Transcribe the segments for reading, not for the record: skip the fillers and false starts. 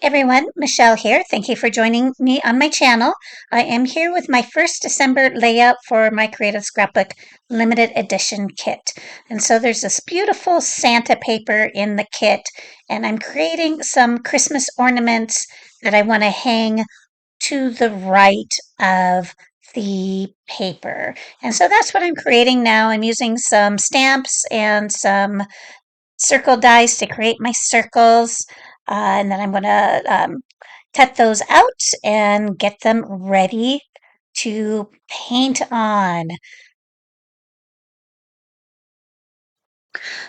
everyone, Michelle here. Thank you for joining me on my channel. I am here with my first December layout for my Creative Scrapbook limited edition kit. And so there's this beautiful Santa paper in the kit, and I'm creating some Christmas ornaments that I want to hang to the right of the paper. And so that's what I'm creating now. I'm using some stamps and some circle dies to create my circles. And then I'm going to cut those out and get them ready to paint on.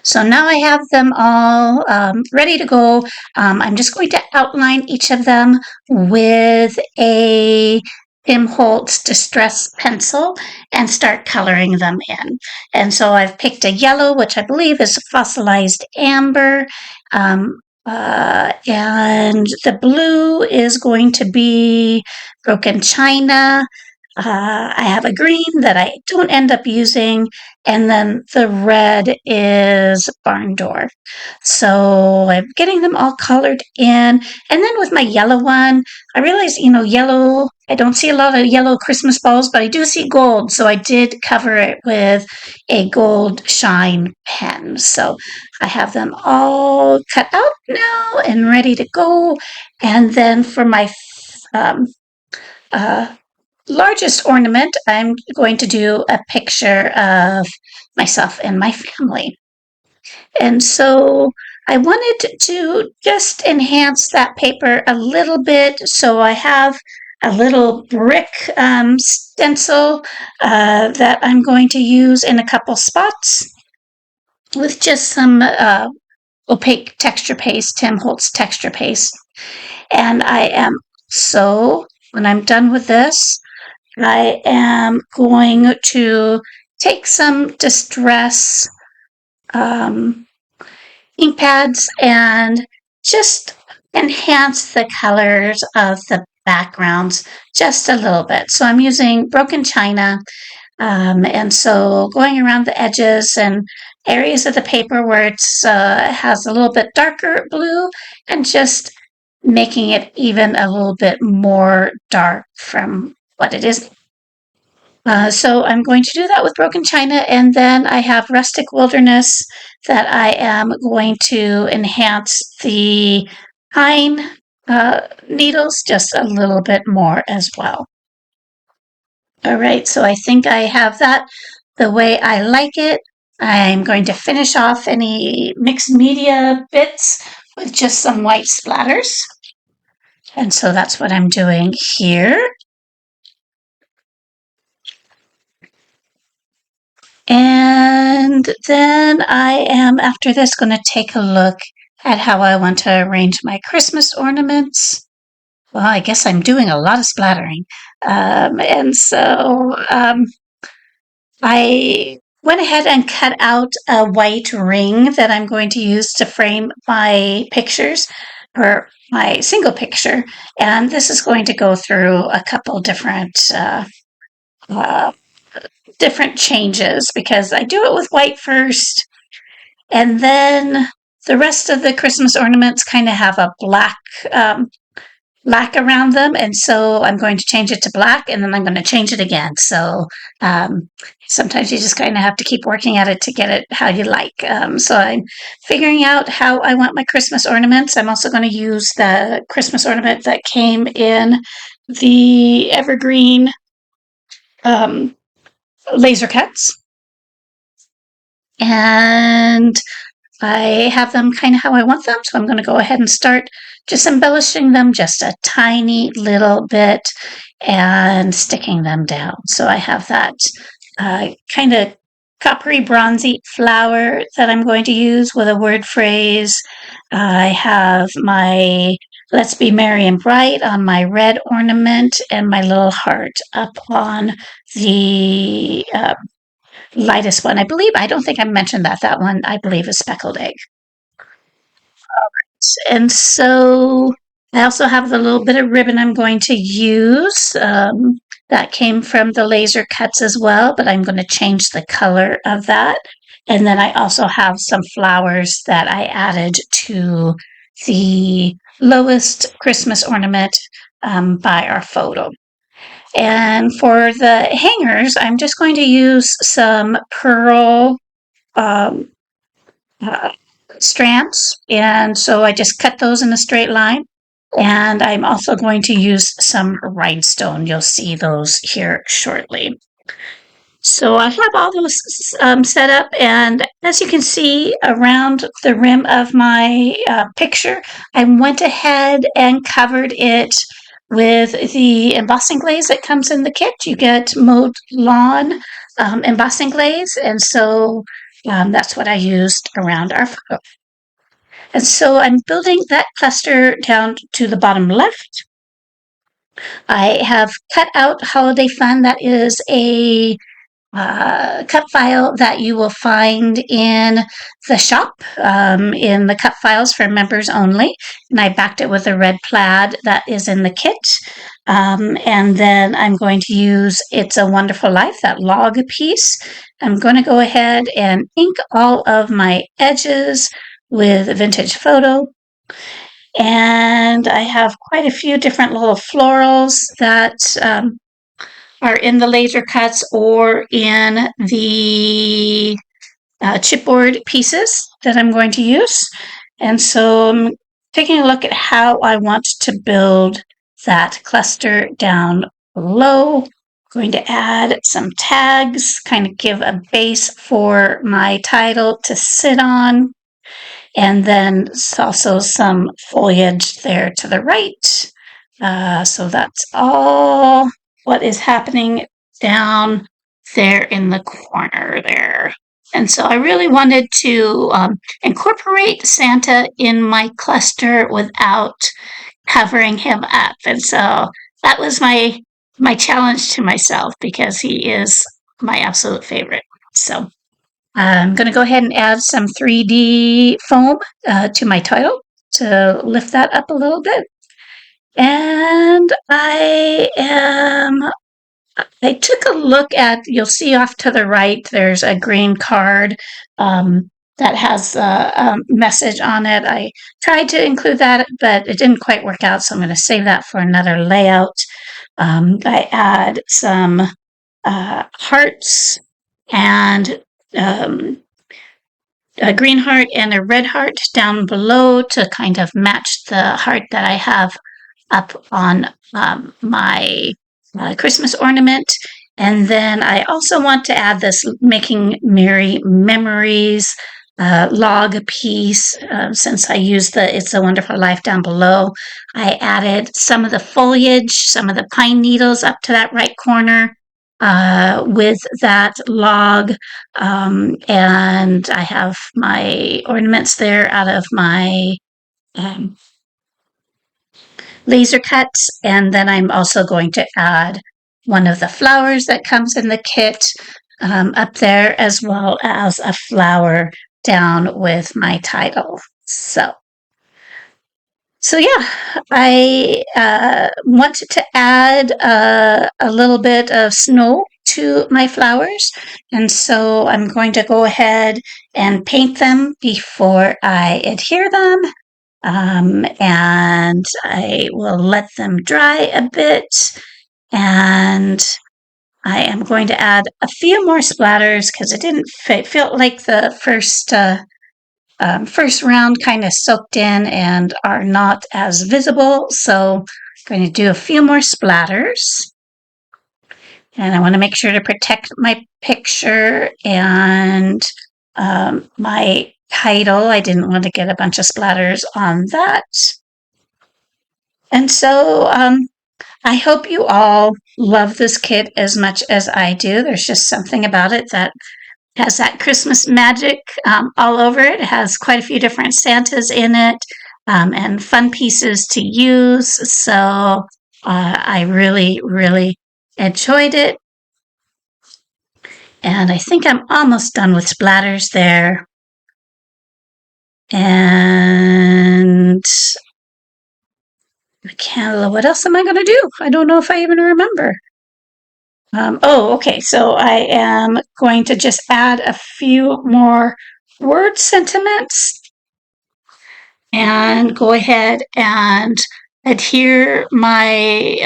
So now I have them all ready to go. I'm just going to outline each of them with a Tim Holtz Distress pencil and start coloring them in. And so I've picked a yellow, which I believe is fossilized amber. And the blue is going to be broken china. I have a green that I don't end up using, and then the red is barn door. So I'm getting them all colored in. And then with my yellow one, I realized, yellow, I don't see a lot of yellow Christmas balls, but I do see gold. So I did cover it with a gold shine pen. So I have them all cut out now and ready to go. And then for my um, uh, largest ornament, I'm going to do a picture of myself and my family. And so I wanted to just enhance that paper a little bit. So I have a little brick stencil that I'm going to use in a couple spots with just some opaque texture paste, Tim Holtz texture paste. And when I'm done with this, I am going to take some Distress ink pads and just enhance the colors of the backgrounds just a little bit. So I'm using broken china, and so going around the edges and areas of the paper where it has a little bit darker blue and just making it even a little bit more dark from what it is. So I'm going to do that with broken china, and then I have rustic wilderness that I am going to enhance the pine needles just a little bit more as well. All right, so I think I have that the way I like it. I'm going to finish off any mixed media bits with just some white splatters. And so that's what I'm doing here. And then I am, after this, going to take a look at how I want to arrange my Christmas ornaments. Well, I guess I'm doing a lot of splattering. And so I went ahead and cut out a white ring that I'm going to use to frame my pictures or my single picture. And this is going to go through a couple different changes because I do it with white first, and then the rest of the Christmas ornaments kind of have a black around them, and so I'm going to change it to black, and then I'm going to change it again. So sometimes you just kind of have to keep working at it to get it how you like. So I'm figuring out how I want my Christmas ornaments. I'm also going to use the Christmas ornament that came in the evergreen laser cuts. And I have them kind of how I want them, so I'm going to go ahead and start just embellishing them just a tiny little bit and sticking them down. So I have that kind of coppery bronzy flower that I'm going to use with a word phrase. I have my Let's Be Merry and Bright on my red ornament and my little heart up on the lightest one. I don't think I mentioned that. That one, I believe, is speckled egg. And so I also have the little bit of ribbon I'm going to use. That came from the laser cuts as well, but I'm going to change the color of that. And then I also have some flowers that I added to the lowest Christmas ornament by our photo. And for the hangers, I'm just going to use some pearl um, uh, strands. And so I just cut those in a straight line. And I'm also going to use some rhinestone. You'll see those here shortly. So I have all those set up, and as you can see around the rim of my picture, I went ahead and covered it with the embossing glaze that comes in the kit. You get mowed lawn embossing glaze, and so that's what I used around our photo. And so I'm building that cluster down to the bottom left. I have cut out Holiday Fun. That is a cut file that you will find in the shop, in the cut files for members only. And I backed it with a red plaid that is in the kit. And then I'm going to use It's a Wonderful Life, that log piece. I'm going to go ahead and ink all of my edges with Vintage Photo. And I have quite a few different little florals that are in the laser cuts or in the chipboard pieces that I'm going to use. And so I'm taking a look at how I want to build that cluster down below. I'm going to add some tags, kind of give a base for my title to sit on. And then also some foliage there to the right. So that's all what is happening down there in the corner there. And so I really wanted to incorporate Santa in my cluster without covering him up. And so that was my challenge to myself, because he is my absolute favorite. So I'm going to go ahead and add some 3D foam to my title to lift that up a little bit. And I took a look at, you'll see off to the right, there's a green card that has a message on it. I tried to include that, but it didn't quite work out, so I'm going to save that for another layout. I add some hearts and a green heart and a red heart down below to kind of match the heart that I have up on my Christmas ornament. And then I also want to add this Making Merry Memories log piece. Since I used the It's a Wonderful Life down below, I added some of the foliage, some of the pine needles up to that right corner with that log. And I have my ornaments there out of my um, laser cuts. And then I'm also going to add one of the flowers that comes in the kit up there, as well as a flower down with my title. So yeah, I wanted to add a little bit of snow to my flowers, and so I'm going to go ahead and paint them before I adhere them, and I will let them dry a bit, and I am going to add a few more splatters because it didn't feel like the first round kind of soaked in and are not as visible. So I'm going to do a few more splatters. And I want to make sure to protect my picture and my title. I didn't want to get a bunch of splatters on that. And so I hope you all love this kit as much as I do. There's just something about it that has that Christmas magic all over it. It has quite a few different Santas in it and fun pieces to use. So I really, really enjoyed it. And I think I'm almost done with splatters there. And what else am I going to do? I don't know if I even remember. Okay. So I am going to just add a few more word sentiments. and go ahead and adhere my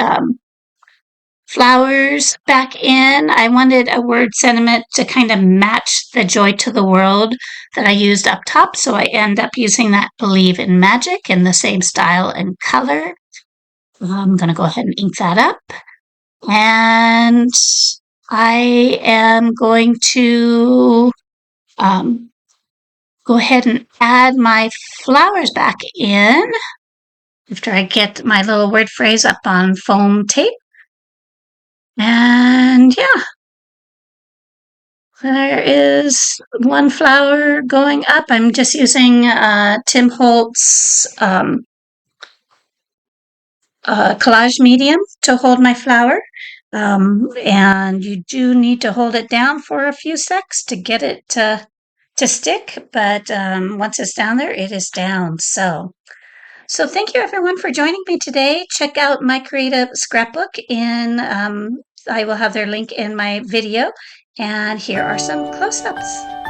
flowers back in. I wanted a word sentiment to kind of match the joy to the world that I used up top, so I end up using that believe in magic in the same style and color. I'm going to go ahead and ink that up. And I am going to um, go ahead and add my flowers back in after I get my little word phrase up on foam tape. And yeah, there is one flower going up. I'm just using Tim Holtz collage medium to hold my flower. And you do need to hold it down for a few secs to get it to stick. But once it's down there, it is down. So thank you everyone for joining me today. Check out my creative scrapbook I will have their link in my video. And here are some close-ups.